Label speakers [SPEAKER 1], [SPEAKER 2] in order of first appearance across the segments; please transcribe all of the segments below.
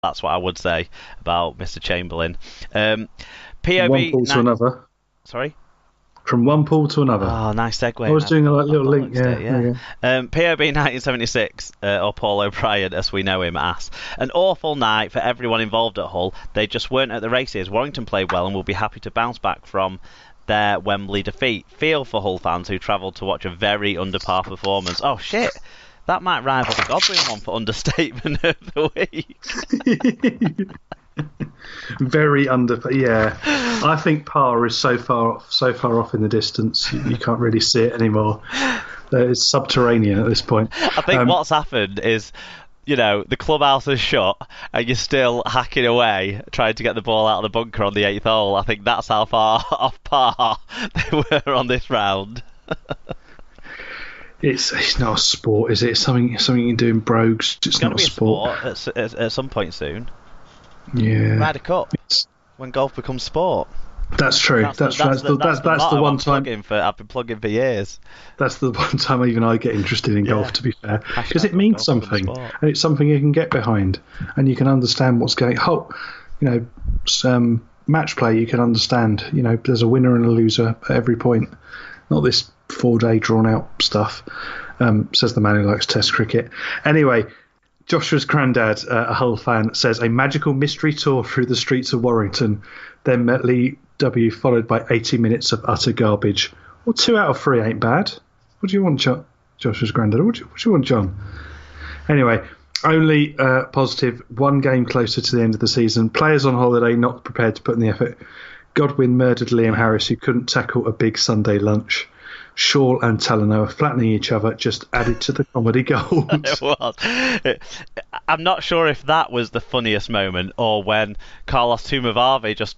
[SPEAKER 1] That's what I would say about Mr. Chamberlain.
[SPEAKER 2] From one
[SPEAKER 1] POB
[SPEAKER 2] pool to another.
[SPEAKER 1] Sorry.
[SPEAKER 2] From one pool to another.
[SPEAKER 1] Oh, nice segue.
[SPEAKER 2] I was doing a little link. Yeah,
[SPEAKER 1] yeah. POB 1976, or Paul O'Brien, as we know him, asks, an awful night for everyone involved at Hull. They just weren't at the races. Warrington played well and will be happy to bounce back from their Wembley defeat. Feel for Hull fans who travelled to watch a very under-par performance. Oh, shit. That might rival the Godwin one for understatement of the week.
[SPEAKER 2] Very yeah. I think par is so far off in the distance you can't really see it anymore. It's subterranean at this point.
[SPEAKER 1] I think what's happened is, the clubhouse is shut and you're still hacking away trying to get the ball out of the bunker on the 8th hole. I think that's how far off par they were on this round.
[SPEAKER 2] It's not a sport, is it? It's something you can do in brogues. It's not a sport.
[SPEAKER 1] At some point soon.
[SPEAKER 2] Yeah.
[SPEAKER 1] Ryder Cup. When golf becomes sport.
[SPEAKER 2] That's true. That's the one time
[SPEAKER 1] I've been plugging for years.
[SPEAKER 2] That's the one time even I get interested in golf, to be fair, because it means something, and it's something you can get behind, and you can understand what's going. Match play you can understand. There's a winner and a loser at every point. Not this 4-day drawn out stuff. Says the man who likes Test cricket. Anyway. Joshua's granddad, a Hull fan, says a magical mystery tour through the streets of Warrington, then met Lee W, followed by 80 minutes of utter garbage. Well, 2 out of 3 ain't bad. What do you want, Joshua's granddad? What do you want, John? Anyway, only positive, 1 game closer to the end of the season. Players on holiday not prepared to put in the effort. Godwin murdered Liam Harris, who couldn't tackle a big Sunday lunch. Shaw and Talanoa flattening each other just added to the comedy gold.
[SPEAKER 1] It was. I'm not sure if that was the funniest moment or when Carlos Tumavave just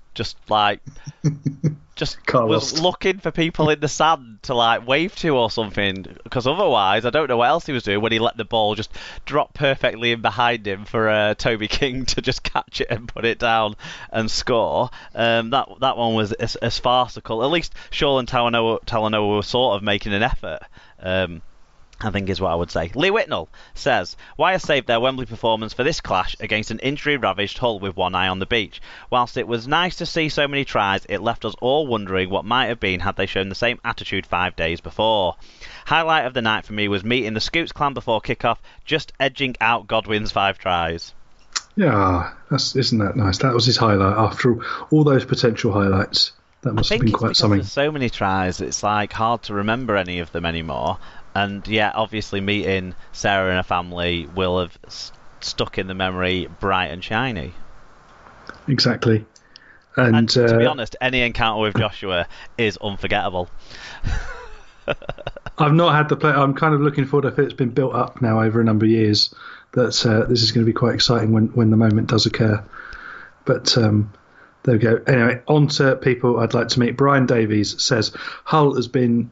[SPEAKER 1] was looking for people in the sand to wave to or something, because otherwise I don't know what else he was doing when he let the ball just drop perfectly in behind him for Toby King to just catch it and put it down and score. That one was as farcical. At least Shaw and Talanoa were sort of making an effort. I think is what I would say. Lee Whitnell says, Wire saved their Wembley performance for this clash against an injury-ravaged Hull with one eye on the beach. Whilst it was nice to see so many tries, it left us all wondering what might have been had they shown the same attitude 5 days before. Highlight of the night for me was meeting the Scoots clan before kick-off, just edging out Godwin's 5 tries.
[SPEAKER 2] Yeah, isn't that nice? That was his highlight after all those potential highlights. That must have been quite something.
[SPEAKER 1] There's so many tries, it's hard to remember any of them anymore. And yeah, obviously meeting Sarah and her family will have stuck in the memory bright and shiny.
[SPEAKER 2] Exactly. And
[SPEAKER 1] to be honest, any encounter with Joshua is unforgettable.
[SPEAKER 2] I've not had the play. I'm kind of looking forward, if it's been built up now over a number of years, that this is going to be quite exciting when the moment does occur. But there we go. Anyway, on to people I'd like to meet. Brian Davies says, Hull have been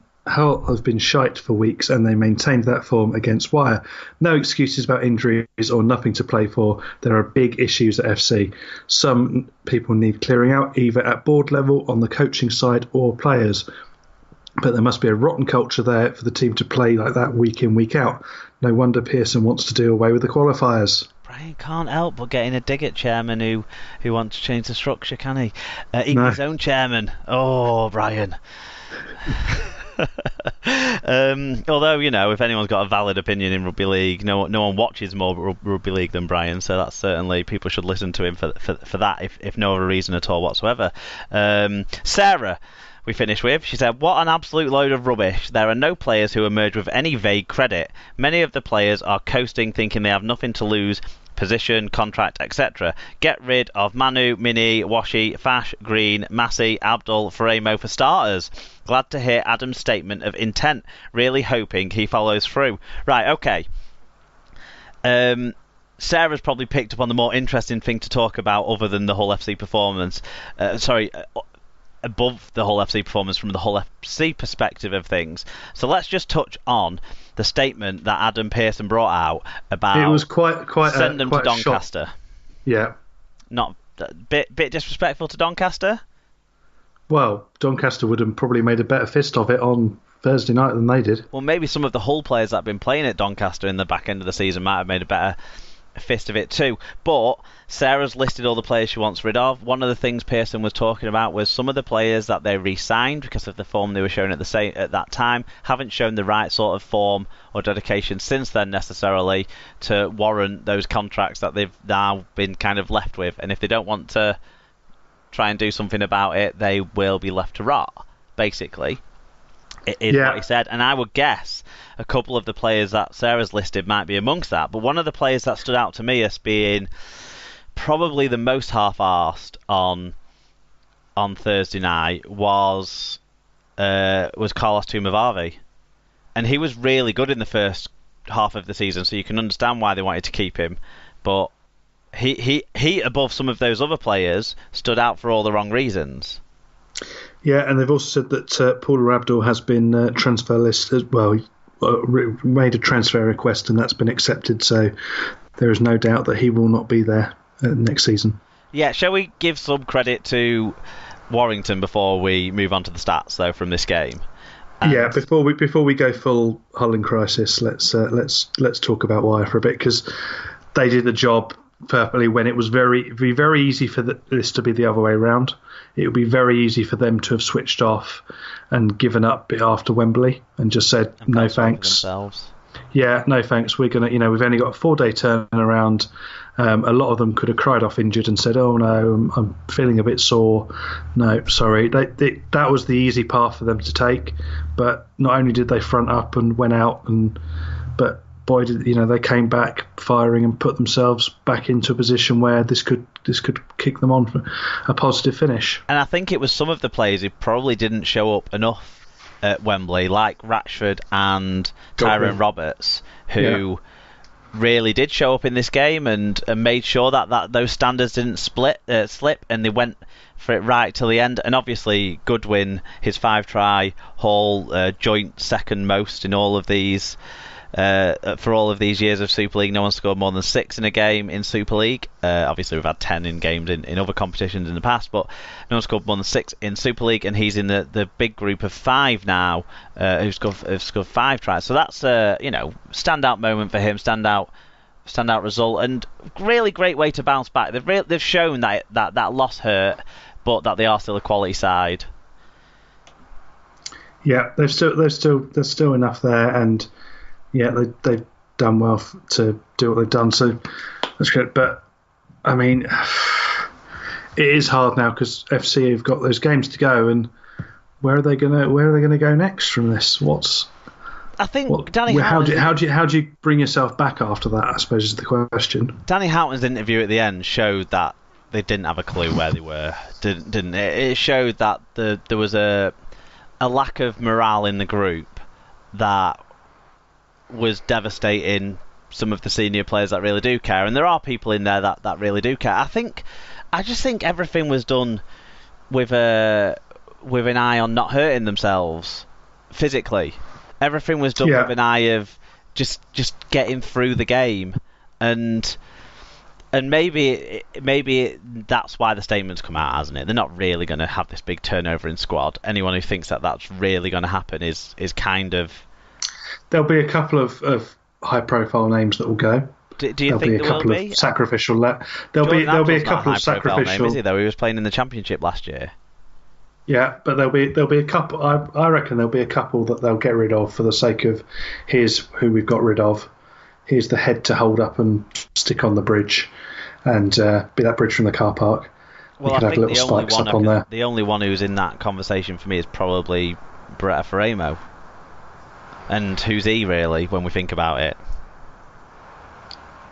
[SPEAKER 2] shite for weeks and they maintained that form against Wire. No excuses about injuries or nothing to play for. There are big issues at FC. Some people need clearing out, either at board level, on the coaching side, or players. But there must be a rotten culture there for the team to play like that week in, week out. No wonder Pearson wants to do away with the qualifiers.
[SPEAKER 1] Brian can't help but getting a dig at chairman who wants to change the structure, can he? Even his own chairman. Oh, Brian. Although, if anyone's got a valid opinion in rugby league, no one watches more rugby league than Brian, so that's certainly, people should listen to him for that, if no other reason at all whatsoever. Sarah, we finish with, she said, what an absolute load of rubbish. There are no players who emerge with any vague credit. Many of the players are coasting, thinking they have nothing to lose, position, contract, etc. Get rid of Manu, Mini, Washi, Fash, Green, Massey, Abdul, Faremo for starters. Glad to hear Adam's statement of intent. Really hoping he follows through. Right, okay. Sarah's probably picked up on the more interesting thing to talk about other than the Hull FC performance. Above the Hull FC performance from the Hull FC perspective of things. So let's just touch on the statement that Adam Pearson brought out about
[SPEAKER 2] it was quite
[SPEAKER 1] send them to Doncaster.
[SPEAKER 2] Yeah.
[SPEAKER 1] Not bit disrespectful to Doncaster?
[SPEAKER 2] Well, Doncaster would have probably made a better fist of it on Thursday night than they did.
[SPEAKER 1] Well, maybe some of the Hull players that have been playing at Doncaster in the back end of the season might have made a better fist of it too. But Sarah's listed all the players she wants rid of. One of the things Pearson was talking about was some of the players that they re-signed because of the form they were showing at that time haven't shown the right sort of form or dedication since then necessarily to warrant those contracts that they've now been kind of left with. And if they don't want to try and do something about it, they will be left to rot, basically. It is what he said, and I would guess a couple of the players that Sarah's listed might be amongst that. But one of the players that stood out to me as being probably the most half-arsed on Thursday night was Carlos Tumavavi, and he was really good in the first half of the season, so you can understand why they wanted to keep him. But he above some of those other players stood out for all the wrong reasons.
[SPEAKER 2] Yeah, and they've also said that Paula Abdul has been transfer listed. Well, made a transfer request, and that's been accepted. So there is no doubt that he will not be there next season. Yeah,
[SPEAKER 1] shall we give some credit to Warrington before we move on to the stats, though, from this game?
[SPEAKER 2] Yeah, before we go full Holland crisis, let's talk about Wire for a bit, because they did the job perfectly when it was very easy for this to be the other way around. It would be very easy for them to have switched off and given up after Wembley and just said no thanks. Yeah, no thanks. We're gonna, we've only got a 4-day turnaround. A lot of them could have cried off injured and said, "Oh no, I'm feeling a bit sore." No, sorry. That was the easy path for them to take. But not only did they front up and went out, but boy, they came back firing and put themselves back into a position where this could kick them on for a positive finish.
[SPEAKER 1] And I think it was some of the players who probably didn't show up enough at Wembley, like Ratchford and Tyrone Roberts, who really did show up in this game and made sure that those standards didn't slip, and they went for it right till the end. And obviously Goodwin, his 5-try haul, joint second most in all of these. For all of these years of Super League, no one scored more than 6 in a game in Super League. Obviously, we've had 10 in games in other competitions in the past, but no one scored more than 6 in Super League, and he's in the big group of 5 now who've scored 5 tries. So that's a standout moment for him, standout result, and really great way to bounce back. They've shown that loss hurt, but that they are still a quality side.
[SPEAKER 2] Yeah, there's still enough there, and yeah, they've done well to do what they've done, so that's good. But I mean, it is hard now because FC have got those games to go, and where are they gonna go next from this?
[SPEAKER 1] Danny Houghton's
[SPEAKER 2] how do you bring yourself back after that, I suppose, is the question.
[SPEAKER 1] Danny Houghton's interview at the end showed that they didn't have a clue where they were, didn't it? It showed that there was a lack of morale in the group that was devastating some of the senior players that really do care, and there are people in there that really do care. I just think everything was done with an eye on not hurting themselves physically. Everything was done with an eye of just getting through the game, and maybe that's why the statement's come out, hasn't it? They're not really going to have this big turnover in squad. Anyone who thinks that that's really going to happen is kind of.
[SPEAKER 2] There'll be a couple of high-profile names that will go.
[SPEAKER 1] Do you think there will be?
[SPEAKER 2] Sacrificial. There'll be a couple of sacrificial.
[SPEAKER 1] Name, is he, though? He was playing in the Championship last year.
[SPEAKER 2] Yeah, but there'll be a couple. I reckon there'll be a couple that they'll get rid of for the sake of here's who we've got rid of. Here's the head to hold up and stick on the bridge, and be that bridge from the car park.
[SPEAKER 1] Well, I think the only one who's in that conversation for me is probably Beretta Ferramo. And who's he really when we think about it?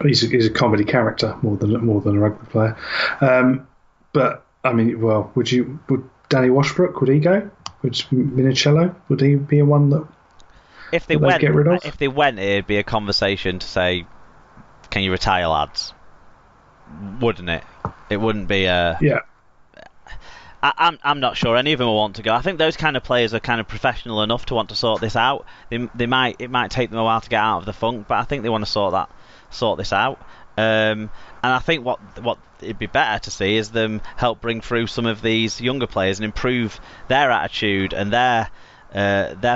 [SPEAKER 2] He's a comedy character more than a rugby player. But I mean, well, would Danny Washbrook, would he go? Would Minicello, would he be a one that
[SPEAKER 1] if they went get rid of? If they went, it'd be a conversation to say, "Can you retire, lads?" Wouldn't it? It wouldn't be a I'm not sure any of them will want to go. I think those kind of players are kind of professional enough to want to sort this out. It might take them a while to get out of the funk, but I think they want to sort this out. And I think what it'd be better to see is them help bring through some of these younger players and improve their attitude and their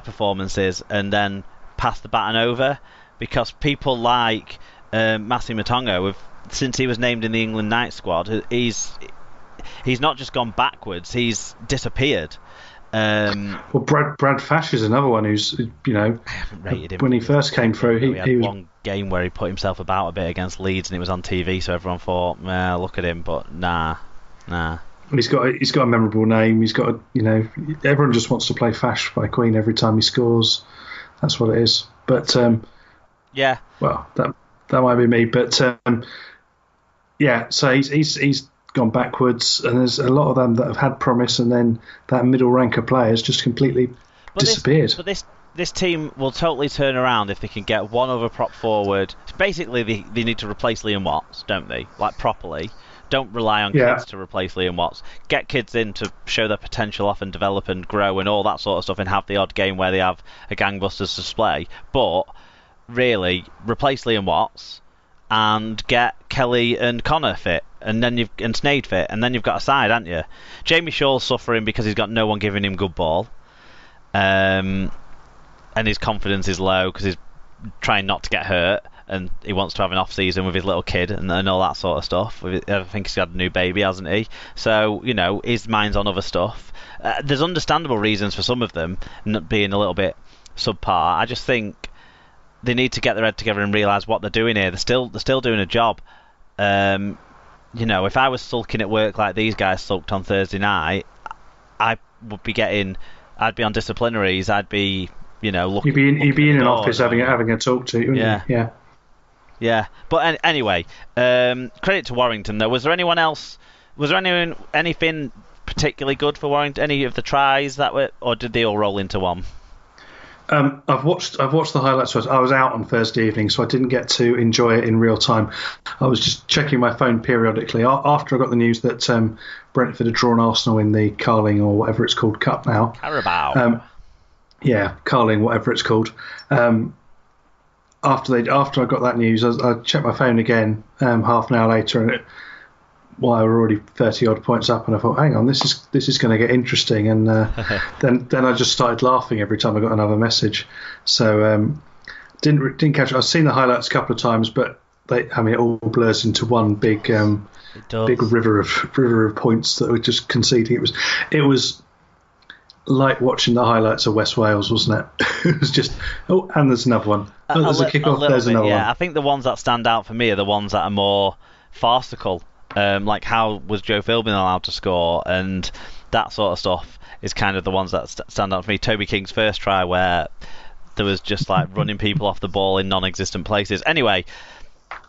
[SPEAKER 1] performances, and then pass the baton over, because people like Massi Matongo, since he was named in the England night squad, he's not just gone backwards, he's disappeared.
[SPEAKER 2] Well, Brad Fash is another one who's, I haven't rated him. When he first came through, he was
[SPEAKER 1] one game where he put himself about a bit against Leeds, and it was on TV, so everyone thought, look at him, but nah.
[SPEAKER 2] He's got a memorable name. He's got everyone just wants to play Fash by Queen every time he scores. That's what it is. But
[SPEAKER 1] yeah,
[SPEAKER 2] well, that might be me. But yeah, so he's gone backwards, and there's a lot of them that have had promise, and then that middle rank of players just completely disappeared.
[SPEAKER 1] This team will totally turn around if they can get one other prop forward. Basically, they need to replace Liam Watts, don't they? Like, properly. Don't rely on kids to replace Liam Watts. Get kids in to show their potential off and develop and grow and all that sort of stuff, and have the odd game where they have a gangbusters display. But really, replace Liam Watts and get Kelly and Connor fit, and then and Snade fit, and then you've got a side, haven't you? Jamie Shaw's suffering because he's got no one giving him good ball, and his confidence is low because he's trying not to get hurt, and he wants to have an off season with his little kid and all that sort of stuff. I think he's had a new baby, hasn't he? So his mind's on other stuff. There's understandable reasons for some of them not being a little bit subpar. I just think they need to get their head together and realise what they're doing here. They're still doing a job. If I was sulking at work like these guys sulked on Thursday night, I'd be on disciplinaries. I'd be, looking.
[SPEAKER 2] You'd be in an office having a talk to you.
[SPEAKER 1] Yeah.
[SPEAKER 2] Yeah.
[SPEAKER 1] Yeah. But anyway, credit to Warrington though. Was there anyone else? Was there anything particularly good for Warrington? Any of the tries or did they all roll into one?
[SPEAKER 2] I've watched the highlights first. I was out on Thursday evening, so I didn't get to enjoy it in real time. I was just checking my phone periodically after I got the news that Brentford had drawn Arsenal in the Carling or whatever it's called Cup now.
[SPEAKER 1] Carabao.
[SPEAKER 2] Yeah, Carling, whatever it's called. After I got that news, I checked my phone again half an hour later, and I were already 30 odd points up, and I thought, hang on, this is going to get interesting, and then I just started laughing every time I got another message. So didn't catch it. I've seen the highlights a couple of times, but it all blurs into one big river of points that were just conceding. It was like watching the highlights of West Wales, wasn't it? It was just, and there's another one. There's a kick-off, there's another one.
[SPEAKER 1] I think the ones that stand out for me are the ones that are more farcical. Like how was Joe Philbin allowed to score, and that sort of stuff is kind of the ones that stand out for me. Toby King's first try, where there was just like running people off the ball in non-existent places. Anyway,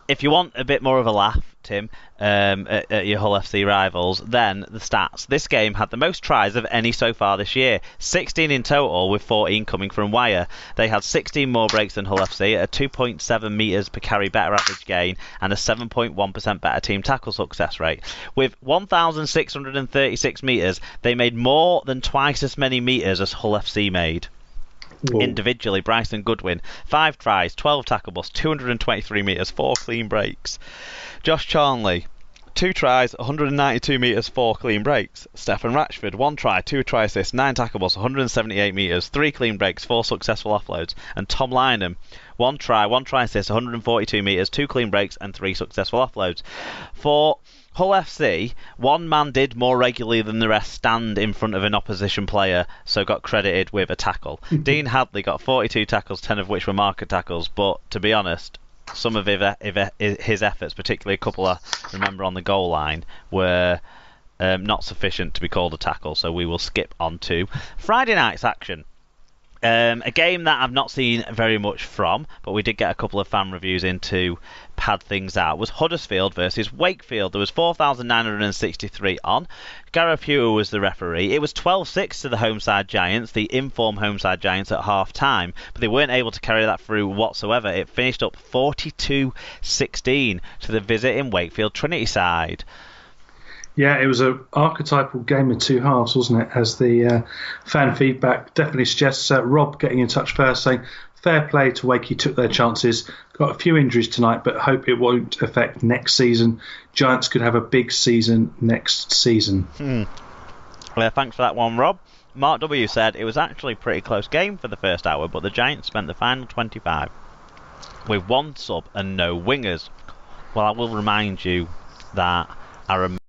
[SPEAKER 1] if you want a bit more of a laugh, Tim, at your Hull FC rivals, then the stats. This game had the most tries of any so far this year. 16 in total, with 14 coming from Wire. They had 16 more breaks than Hull FC, at a 2.7 metres per carry better average gain, and a 7.1% better team tackle success rate. With 1,636 metres, they made more than twice as many metres as Hull FC made. Whoa. Individually, Bryson Goodwin, 5 tries, 12 tackle busts, 223 metres, 4 clean breaks. Josh Charnley, 2 tries, 192 metres, 4 clean breaks. Stefan Ratchford, 1 try, 2 try assists, 9 tackle busts, 178 metres, 3 clean breaks, 4 successful offloads. And Tom Lynham, 1 try, 1 try assist, 142 metres, 2 clean breaks, and 3 successful offloads. For Hull FC, one man did more regularly than the rest stand in front of an opposition player, so got credited with a tackle. Dean Hadley got 42 tackles, 10 of which were marker tackles, but to be honest, some of his efforts, particularly a couple I remember on the goal line, were not sufficient to be called a tackle, so we will skip on to Friday night's action. A game that I've not seen very much from, but we did get a couple of fan reviews in to pad things out, was Huddersfield versus Wakefield. There was 4,963 on. Gareth Hewer was the referee. It was 12-6 to the homeside Giants, the informed homeside Giants at half-time, but they weren't able to carry that through whatsoever. It finished up 42-16 to the visiting Wakefield Trinity side.
[SPEAKER 2] Yeah, it was an archetypal game of two halves, wasn't it? As the fan feedback definitely suggests. Rob getting in touch first saying, fair play to Wakey, took their chances. Got a few injuries tonight, but hope it won't affect next season. Giants could have a big season next season.
[SPEAKER 1] Well, thanks for that one, Rob. Mark W said it was actually a pretty close game for the first hour, but the Giants spent the final 25. with 1 sub and no wingers. Well, I will remind you that I remember